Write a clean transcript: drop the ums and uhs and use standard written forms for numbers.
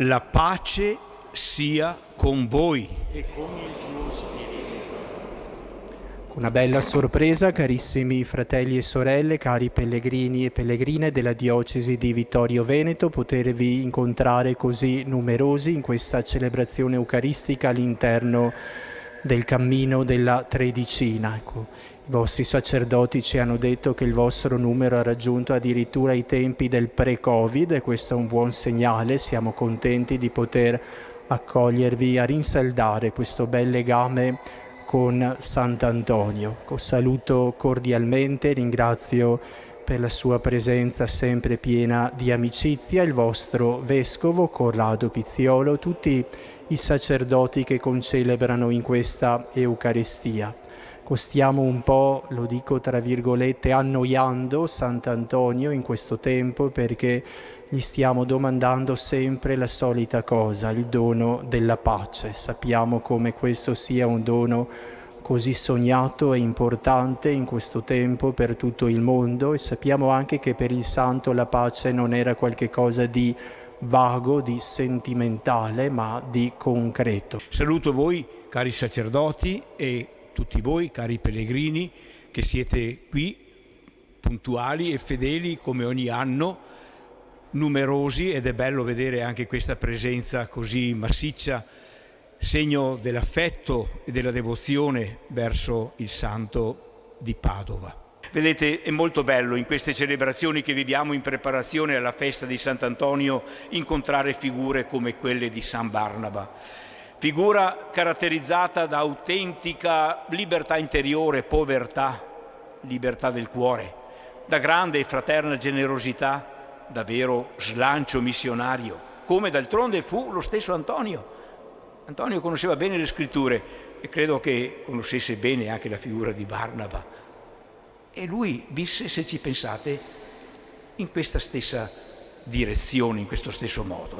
La pace sia con voi. E con il tuo spirito. Una bella sorpresa, carissimi fratelli e sorelle, cari pellegrini e pellegrine della diocesi di Vittorio Veneto, potervi incontrare così numerosi in questa celebrazione eucaristica all'interno del cammino della Tredicina. Ecco, i vostri sacerdoti ci hanno detto che il vostro numero ha raggiunto addirittura i tempi del pre-Covid e questo è un buon segnale, siamo contenti di poter accogliervi a rinsaldare questo bel legame con Sant'Antonio. Saluto cordialmente, ringrazio per la sua presenza sempre piena di amicizia il vostro Vescovo Corrado Pizziolo, tutti i sacerdoti che concelebrano in questa Eucaristia. Stiamo un po', lo dico tra virgolette, annoiando Sant'Antonio in questo tempo perché gli stiamo domandando sempre la solita cosa, il dono della pace. Sappiamo come questo sia un dono così sognato e importante in questo tempo per tutto il mondo e sappiamo anche che per il Santo la pace non era qualche cosa di vago, di sentimentale, ma di concreto. Saluto voi, cari sacerdoti, e tutti voi, cari pellegrini, che siete qui, puntuali e fedeli come ogni anno, numerosi, ed è bello vedere anche questa presenza così massiccia, segno dell'affetto e della devozione verso il Santo di Padova. Vedete, è molto bello in queste celebrazioni che viviamo in preparazione alla festa di Sant'Antonio incontrare figure come quelle di San Barnaba. Figura caratterizzata da autentica libertà interiore, povertà, libertà del cuore, da grande e fraterna generosità, da vero slancio missionario, come d'altronde fu lo stesso Antonio. Antonio conosceva bene le scritture e credo che conoscesse bene anche la figura di Barnaba. E lui visse, se ci pensate, in questa stessa direzione, in questo stesso modo.